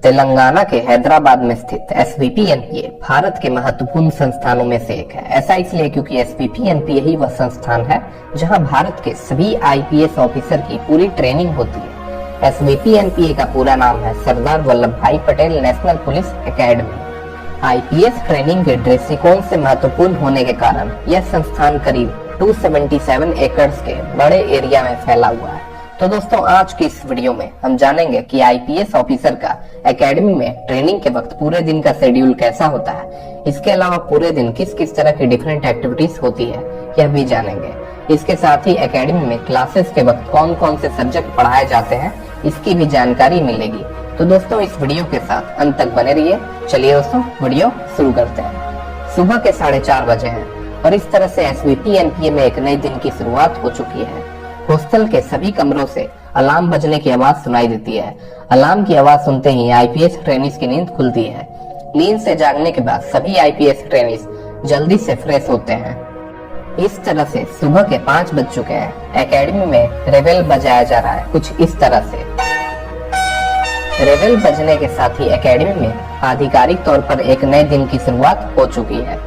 तेलंगाना के हैदराबाद में स्थित एसवीपी-एनपीए भारत के महत्वपूर्ण संस्थानों में से एक है। ऐसा इसलिए क्योंकि एसवीपी-एनपीए ही वह संस्थान है जहां भारत के सभी आईपीएस ऑफिसर की पूरी ट्रेनिंग होती है। एसवीपी-एनपीए का पूरा नाम है सरदार वल्लभ भाई Patel national police academy. IPS training के दृष्टिकोण से महत्वपूर्ण होने के कारण यह संस्थान करीब 277 एकड़ के बड़े एरिया में फैला हुआ है। तो दोस्तों, आज की इस वीडियो में हम जानेंगे कि आईपीएस ऑफिसर का एकेडमी में ट्रेनिंग के वक्त पूरे दिन का शेड्यूल कैसा होता है। इसके अलावा पूरे दिन किस किस तरह की डिफरेंट एक्टिविटीज होती है, यह भी जानेंगे। इसके साथ ही एकेडमी में क्लासेस के वक्त कौन कौन से सब्जेक्ट पढ़ाए जाते हैं, इसकी भी जानकारी मिलेगी। तो दोस्तों, इस वीडियो के साथ अंत तक बने रहिए। चलिए दोस्तों, वीडियो शुरू करते हैं। सुबह के 4:30 बजे हैं और इस तरह से एसवीपी-एनपीए में एक नए दिन की शुरुआत हो चुकी है। हॉस्टल के सभी कमरों से अलार्म बजने की आवाज सुनाई देती है। अलार्म की आवाज सुनते ही आईपीएस ट्रेनीज की नींद खुलती है। नींद से जागने के बाद सभी आईपीएस ट्रेनीज जल्दी से फ्रेश होते हैं। इस तरह से सुबह के 5 बज चुके हैं। एकेडमी में रेवेल बजाया जा रहा है कुछ इस तरह से। रेवेल बजने के साथ ही एकेडमी में आधिकारिक तौर पर एक नए दिन की शुरुआत हो चुकी है।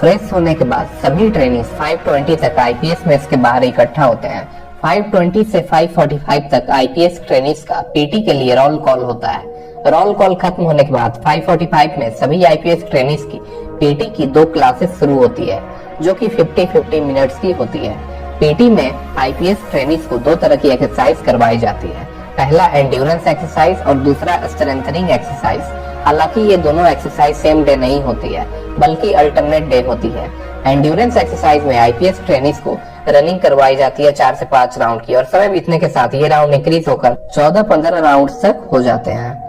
फ्रेश होने के बाद सभी ट्रेनीज 5:20 तक आईपीएस मेस के बाहर इकट्ठा होते हैं। 5:20 से 5:45 तक आईपीएस ट्रेनीज का पीटी के लिए रोल कॉल होता है। रोल कॉल खत्म होने के बाद 5:45 में सभी आईपीएस ट्रेनीज की पीटी की 2 क्लासेस शुरू होती है, जो कि 50-50 मिनट्स की होती है। पीटी में आईपीएस ट्रेनीज को 2 तरह की एक्सरसाइज करवाई जाती है। पहला एंड्योरेंस एक्सरसाइज और दूसरा स्ट्रेंथनिंग एक्सरसाइज। हालांकि ये दोनों एक्सरसाइज सेम डे नहीं होती है, बल्कि अल्टरनेट डे होती है। एंड्योरेंस एक्सरसाइज में आईपीएस ट्रेनीज को रनिंग करवाई जाती है 4 से 5 राउंड की, और समय बीतने के साथ ये राउंड इंक्रीज होकर 14-15 राउंड तक हो जाते हैं।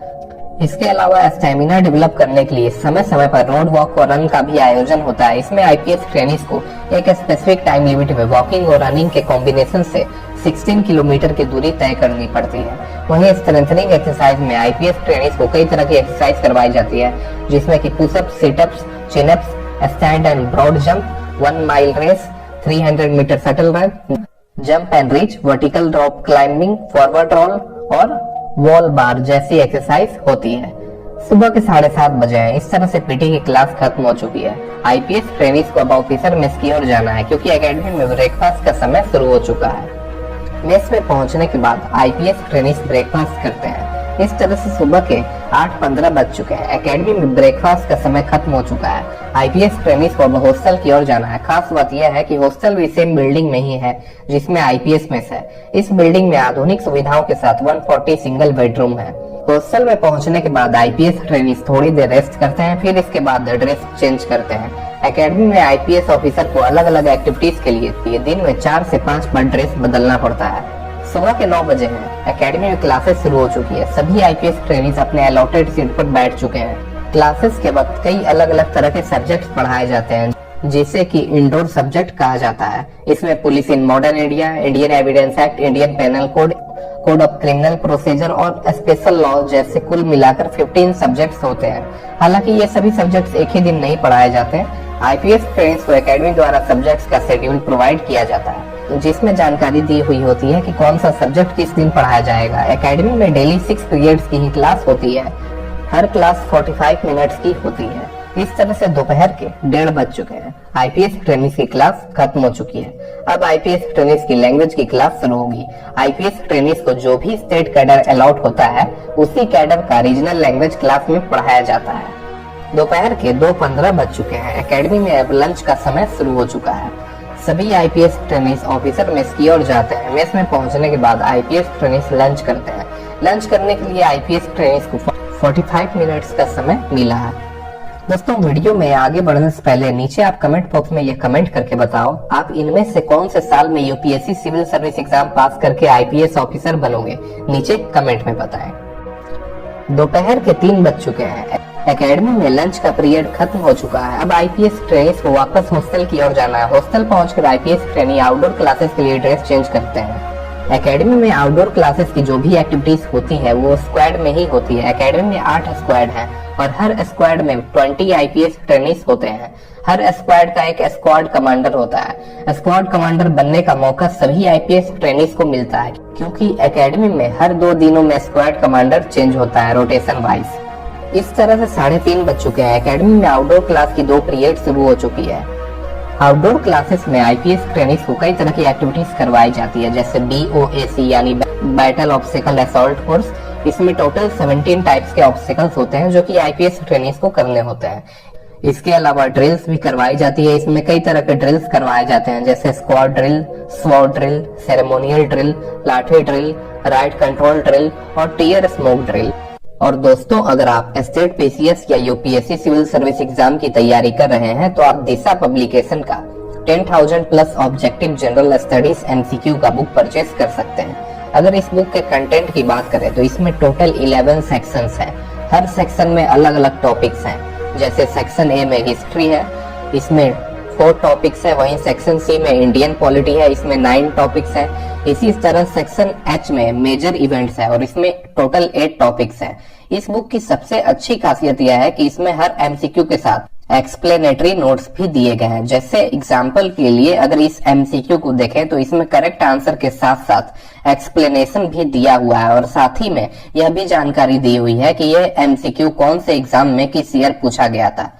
इसके अलावा स्टेमिना डेवलप करने के लिए समय समय पर रोड वॉक और रन का भी आयोजन होता है। इसमें आईपीएस ट्रेनीज को एक स्पेसिफिक टाइम लिमिट में वॉकिंग और रनिंग के कॉम्बिनेशन से 16 किलोमीटर की दूरी तय करनी पड़ती है। वहीं स्ट्रेंथनिंग एक्सरसाइज में आईपीएस ट्रेनीज को कई तरह की एक्सरसाइज करवाई जाती है, जिसमें कि pushups, situps, chinups, stand and broad jump, 1 mile race, 300 meter shuttle run, jump and reach, vertical drop climbing, forward roll और वॉल बार जैसी एक्सरसाइज होती है। सुबह के 7:30 बजे हैं। इस तरह से पीटी की क्लास खत्म हो चुकी है। आईपीएस ट्रेनीज को अब ऑफिसर मेस की ओर जाना है, क्योंकि एकेडमी में ब्रेकफास्ट का समय शुरू हो चुका है। मेस में पहुंचने के बाद आईपीएस ट्रेनीज ब्रेकफास्ट करते हैं। इस तरह से सुबह के 8:15 बज चुके हैं। एकेडमी में ब्रेकफास्ट का समय खत्म हो चुका है। आईपीएस ट्रेनीज को अब हॉस्टल की ओर जाना है। खास बात यह है कि हॉस्टल भी सेम बिल्डिंग में ही है जिसमें आईपीएस मेस है। इस बिल्डिंग में आधुनिक सुविधाओं के साथ 140 सिंगल बेडरूम है। हॉस्टल में पहुंचने के बाद आईपीएस ट्रेनीज थोड़ी देर रेस्ट करते हैं, फिर इसके बाद ड्रेस चेंज करते हैं। एकेडमी में आईपीएस ऑफिसर को अलग अलग एक्टिविटीज के लिए दिन में 4 से 5 बार ड्रेस बदलना पड़ता है। सुबह के 9 बजे हैं। एकेडमी में क्लासेस शुरू हो चुकी है। सभी आईपीएस ट्रेनीज अपने अलॉटेड सीट पर बैठ चुके हैं। क्लासेस के वक्त कई अलग अलग तरह के सब्जेक्ट्स पढ़ाए जाते हैं, जिसे कि इंडोर सब्जेक्ट कहा जाता है। इसमें police in modern India, Indian evidence act, Indian penal code, code of criminal procedure और स्पेशल लॉ जैसे कुल मिलाकर 15 सब्जेक्ट्स होते हैं। हालांकि ये सभी सब्जेक्ट्स एक ही दिन नहीं पढ़ाए जाते हैं। आईपीएस ट्रेनीज को एकेडमी द्वारा सब्जेक्ट्स का शेड्यूल प्रोवाइड किया जाता है, जिसमें जानकारी दी हुई होती है कि कौन सा सब्जेक्ट किस दिन पढ़ाया जाएगा। एकेडमी में डेली 6 पीरियड्स की ही क्लास होती है। हर क्लास 45 मिनट्स की होती है। इस तरह से दोपहर के 1:30 बज चुके हैं। आईपीएस ट्रेनीज की क्लास खत्म हो चुकी है। अब आईपीएस ट्रेनीज की लैंग्वेज की क्लास शुरू होगी। आईपीएस ट्रेनीज को जो भी स्टेट कैडर अलॉट होता है, उसी कैडर का रीजनल लैंग्वेज क्लास में पढ़ाया जाता है। दोपहर के 2:15 बज चुके हैं। एकेडमी में अब लंच का समय शुरू हो चुका है। सभी आईपीएस ट्रेनीज ऑफिसर मेस की ओर जाते हैं। मेस में पहुंचने के बाद आईपीएस ट्रेनीज लंच करते हैं। लंच करने के लिए आईपीएस ट्रेनीज को 45 मिनट्स का समय मिला है। दोस्तों, वीडियो में आगे बढ़ने से पहले नीचे आप कमेंट बॉक्स में यह कमेंट करके बताओ, आप इनमें से कौन से साल में UPSC civil service exam pass करके आईपीएस ऑफिसर बनोगे। नीचे कमेंट में बताएं। दोपहर के 3 बज चुके हैं। एकेडमी में लंच का पीरियड खत्म हो चुका है। अब आईपीएस ट्रेनीज को वापस हॉस्टल की ओर जाना है। हॉस्टल पहुंचकर आईपीएस ट्रेनी आउटडोर क्लासेस के लिए ड्रेस चेंज करते हैं। एकेडमी में आउटडोर क्लासेस की जो भी एक्टिविटीज होती है वो स्क्वाड में ही होती है। एकेडमी में 8 स्क्वाड हैं और हर स्क्वाड में 20 आईपीएस ट्रेनिंग्स होते हैं। हर स्क्वाड का एक स्क्वाड कमांडर होता है। स्क्वाड कमांडर बनने का मौका सभी आईपीएस ट्रेनिंग्स को मिलता है, क्योंकि एकेडमी में हर 2 दिनों में स्क्वाड कमांडर चेंज होता है रोटेशन वाइज। इस तरह से 3.5 बज चुके हैं। एकेडमी में आउटडोर क्लास की 2 पीरियड शुरू हो चुकी है। आउटडोर क्लासेस में आईपीएस ट्रेनिंग्स को कई तरह की एक्टिविटीज करवाई जाती है, जैसे BOAC यानी बैटल ऑब्स्टिकल असॉल्ट कोर्स। इसमें टोटल 17 टाइप्स के ऑब्स्टिकल्स होते हैं जो कि आईपीएस ट्रेनिंग्स को करने होते हैं। इसके अलावा ड्रिल्स भी करवाई जाती है। इसमें कई तरह के ड्रिल्स करवाए जाते हैं, जैसे squad drill, sword drill, ceremonial drill, लाठी ड्रिल, राइट कंट्रोल ड्रिल और टीयर स्मोक ड्रिल। और दोस्तों, अगर आप स्टेट पीसीएस या यूपीएससी सिविल सर्विस एग्जाम की तैयारी कर रहे हैं तो आप दिशा पब्लिकेशन का 10,000 plus objective general studies MCQ का बुक परचेस कर सकते हैं। अगर इस बुक के कंटेंट की बात करें तो इसमें टोटल 11 सेक्शंस हैं। हर सेक्शन में अलग अलग टॉपिक्स हैं। जैसे सेक्शन ए में हिस्ट्री है, इसमें 4 टॉपिक्स है। वहीं सेक्शन सी में इंडियन पॉलिटी है, इसमें 9 टॉपिक्स है। इसी तरह सेक्शन एच में मेजर इवेंट्स है और इसमें टोटल 8 टॉपिक्स है। इस बुक की सबसे अच्छी खासियत यह है कि इसमें हर MCQ के साथ एक्सप्लेनेटरी नोट्स भी दिए गए हैं। जैसे एग्जाम्पल के लिए अगर इस MCQ को देखें तो इसमें करेक्ट आंसर के साथ साथ एक्सप्लेनेशन भी दिया हुआ है और साथ ही में यह भी जानकारी दी हुई है कि यह MCQ कौन से एग्जाम में किस ईयर पूछा गया था।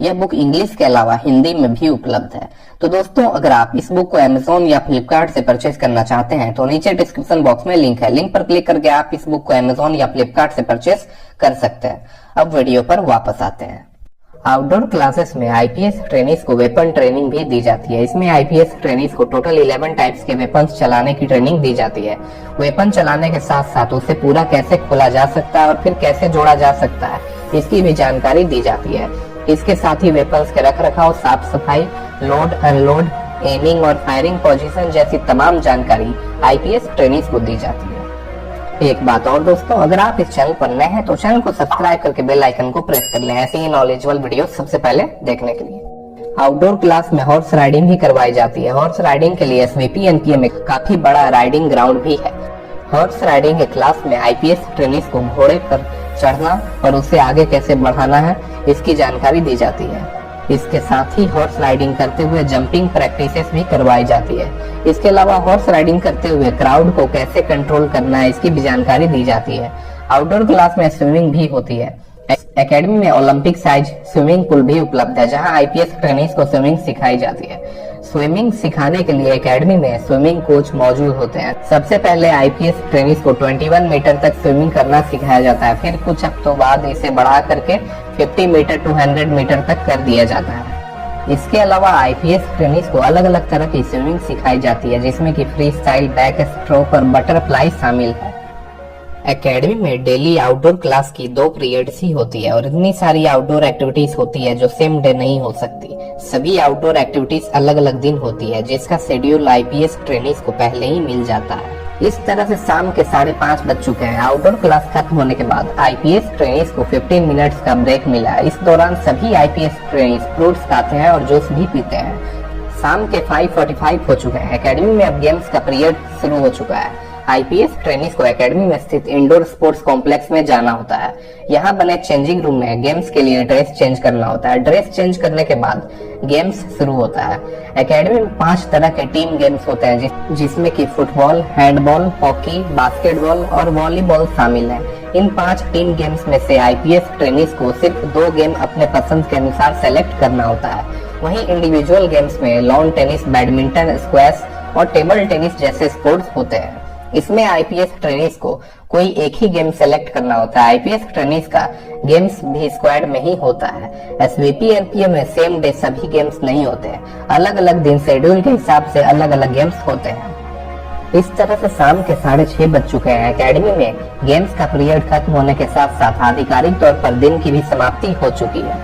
यह बुक इंग्लिश के अलावा हिंदी में भी उपलब्ध है। तो दोस्तों, अगर आप इस बुक को अमेज़न या फ्लिपकार्ट से परचेज करना चाहते हैं तो नीचे डिस्क्रिप्शन बॉक्स में लिंक है। लिंक पर क्लिक करके आप इस बुक को अमेज़न या फ्लिपकार्ट से परचेज कर सकते हैं। अब वीडियो पर वापस आते हैं। आउटडोर क्लासेस में आईपीएस ट्रेनिंग्स को वेपन ट्रेनिंग भी दी जाती है। इसमें आईपीएस ट्रेनिंग्स को टोटल 11 टाइप्स के वेपन्स चलाने की ट्रेनिंग दी जाती है। वेपन चलाने के साथ साथ उसे पूरा कैसे खोला जा सकता है और फिर कैसे जोड़ा जा सकता है, इसकी भी जानकारी दी जाती है। इसके साथ ही वेपन्स के रख रखाव, साफ सफाई, लोड अनलोड, एमिंग और फायरिंग पोजीशन जैसी तमाम जानकारी आईपीएस ट्रेनिंग्स को दी जाती है। एक बात और दोस्तों, अगर आप इस चैनल पर नए हैं तो चैनल को सब्सक्राइब करके बेल आइकन को प्रेस कर लें ऐसे ही नॉलेजेबल वीडियो सबसे पहले देखने के लिए। आउटडोर क्लास में हॉर्स राइडिंग भी करवाई जाती है। हॉर्स राइडिंग के लिए SVP NPA में काफी बड़ा राइडिंग ग्राउंड भी है। हॉर्स राइडिंग के क्लास में आईपीएस ट्रेनिंग्स को घोड़े पर चढ़ना और उसे आगे कैसे बढ़ाना है, इसकी जानकारी दी जाती है। इसके साथ ही हॉर्स राइडिंग करते हुए जंपिंग प्रैक्टिसेस भी करवाई जाती है। इसके अलावा हॉर्स राइडिंग करते हुए क्राउड को कैसे कंट्रोल करना है, इसकी भी जानकारी दी जाती है। आउटडोर क्लास में स्विमिंग भी होती है। एकेडमी में ओलंपिक साइज स्विमिंग पूल भी उपलब्ध है, जहां आईपीएस ट्रेनिंग्स को स्विमिंग सिखाई जाती है। स्विमिंग सिखाने के लिए एकेडमी में स्विमिंग कोच मौजूद होते हैं। सबसे पहले आईपीएस ट्रेनिंग्स को 21 मीटर तक स्विमिंग करना सिखाया जाता है। फिर कुछ हफ्तों बाद इसे बढ़ा करके 50 मीटर टू 100 मीटर तक कर दिया जाता है। इसके अलावा आईपीएस ट्रेनिंग्स को अलग अलग तरह की स्विमिंग सिखाई जाती है, जिसमें कि फ्री स्टाइल, बैक स्ट्रोक और बटरफ्लाई शामिल है। एकेडमी में डेली आउटडोर क्लास की 2 पीरियड्स ही होती है और इतनी सारी आउटडोर एक्टिविटीज होती है जो सेम डे नहीं हो सकती। सभी आउटडोर एक्टिविटीज अलग अलग दिन होती है, जिसका शेड्यूल आईपीएस ट्रेनिंग्स को पहले ही मिल जाता है। इस तरह से शाम के 5:30 बज चुके हैं। आउटडोर क्लास खत्म होने के बाद आईपीएस ट्रेनिंग्स को 15 मिनट्स का ब्रेक मिला। इस दौरान सभी आईपीएस ट्रेनिंग्स फ्रूट्स खाते हैं और जूस भी पीते हैं। शाम के 5:45 हो चुके हैं। एकेडमी में अब गेम्स का पीरियड शुरू हो चुका है। आईपीएस ट्रेनिंग्स को एकेडमी में स्थित इंडोर स्पोर्ट्स कॉम्प्लेक्स में जाना होता है। यहाँ बने चेंजिंग रूम में गेम्स के लिए ड्रेस चेंज करना होता है। ड्रेस चेंज करने के बाद गेम्स शुरू होता है। एकेडमी में 5 तरह के टीम गेम्स होते हैं, जिसमें कि फुटबॉल, हैंडबॉल, हॉकी, बास्केटबॉल और वॉलीबॉल शामिल है। इन 5 टीम गेम्स में से आईपीएस ट्रेनिंग्स को सिर्फ 2 गेम अपने पसंद के अनुसार सेलेक्ट करना होता है। वहीं इंडिविजुअल गेम्स में लॉन टेनिस, बैडमिंटन, स्क्वैश और टेबल टेनिस जैसे स्पोर्ट्स होते हैं। इसमें आईपीएस ट्रेनिंग्स को कोई एक ही गेम सेलेक्ट करना होता है। आईपीएस ट्रेनिंग्स का गेम्स भी स्क्वाड में ही होता है। SVP NPA में सेम डे सभी गेम्स नहीं होते, अलग अलग दिन शेड्यूल के हिसाब से अलग अलग गेम्स होते हैं। इस तरह से शाम के 6:30 बज चुके हैं। एकेडमी में गेम्स का पीरियड खत्म होने के साथ साथ आधिकारिक तौर पर दिन की भी समाप्ति हो चुकी है।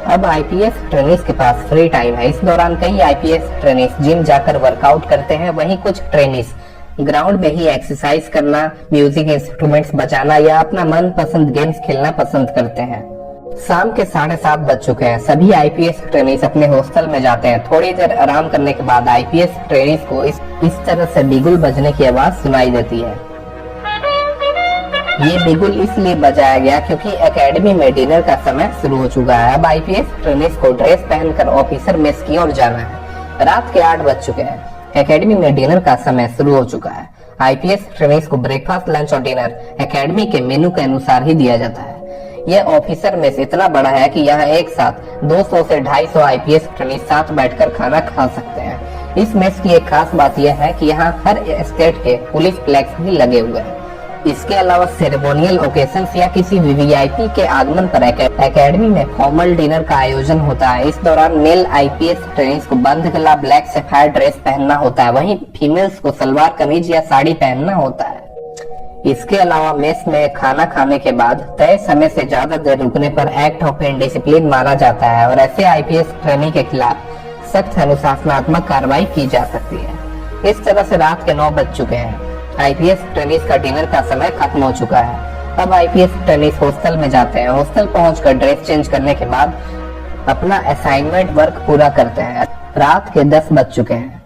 अब आईपीएस ट्रेनिंग्स के पास फ्री टाइम है। इस दौरान कई आईपीएस ट्रेनिंग्स जिम जाकर वर्कआउट करते हैं, वहीं कुछ ट्रेनिंग्स ग्राउंड में ही एक्सरसाइज करना, म्यूजिक इंस्ट्रूमेंट्स बजाना या अपना मनपसंद गेम्स खेलना पसंद करते हैं। शाम के 7:30 बज चुके हैं। सभी आईपीएस ट्रेनीज अपने हॉस्टल में जाते हैं। थोड़ी देर आराम करने के बाद आईपीएस ट्रेनीज को इस तरह से बिगुल बजने की आवाज सुनाई देती है। ये बिगुल इसलिए बजाया गया क्योंकि एकेडमी में डिनर का समय शुरू हो चुका है। अब आईपीएस ट्रेनीज को ड्रेस पहनकर ऑफिसर मेस की ओर जाना है। रात के 8 बज चुके हैं। एकेडमी में डिनर का समय शुरू हो चुका है। आईपीएस ट्रेनीज को ब्रेकफास्ट, लंच और डिनर एकेडमी के मेनू के अनुसार ही दिया जाता है। यह ऑफिसर मेस इतना बड़ा है कि यहाँ एक साथ 200 से 250 आईपीएस ट्रेनीज साथ बैठकर खाना खा सकते हैं। इस मेस की एक खास बात यह है कि यहाँ हर स्टेट के पुलिस फ्लैग्स भी लगे हुए हैं। इसके अलावा सेरेमोनियल ओकेशंस या किसी वीवीआईपी के आगमन पर एकेडमी में फॉर्मल डिनर का आयोजन होता है। इस दौरान मेल आईपीएस ट्रेनीज को बंद गला ब्लैक सफेद ड्रेस पहनना होता है, वहीं फीमेल्स को सलवार कमीज या साड़ी पहनना होता है। इसके अलावा मेस में खाना खाने के बाद तय समय से ज्यादा देर रुकने पर एक्ट ऑफ इनडिसिप्लिन माना जाता है और ऐसे आईपीएस ट्रेनी के खिलाफ सख्त अनुशासनात्मक कार्रवाई की जा सकती है। इस तरह से रात के 9 बज चुके हैं। आईपीएस ट्रेनीज का डिनर का समय खत्म हो चुका है। अब आईपीएस ट्रेनीज हॉस्टल में जाते हैं। हॉस्टल पहुंचकर ड्रेस चेंज करने के बाद अपना असाइनमेंट वर्क पूरा करते हैं। रात के 10 बज चुके हैं।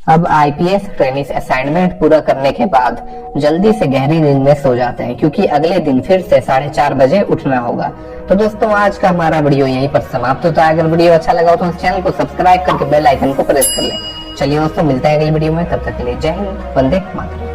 अब आईपीएस ट्रेनीज असाइनमेंट पूरा करने के बाद जल्दी से गहरी नींद में सो जाते हैं क्योंकि अगले दिन फिर से 4:30 बजे उठना होगा। तो दोस्तों, आज का हमारा वीडियो यहीं पर समाप्त होता है। अगर वीडियो अच्छा लगा हो तो इस चैनल को सब्सक्राइब करके बेल आइकन को प्रेस कर लें। चलिए दोस्तों, मिलते हैं अगली वीडियो में। तब तक के लिए जय हिंद, वंदे मातरम।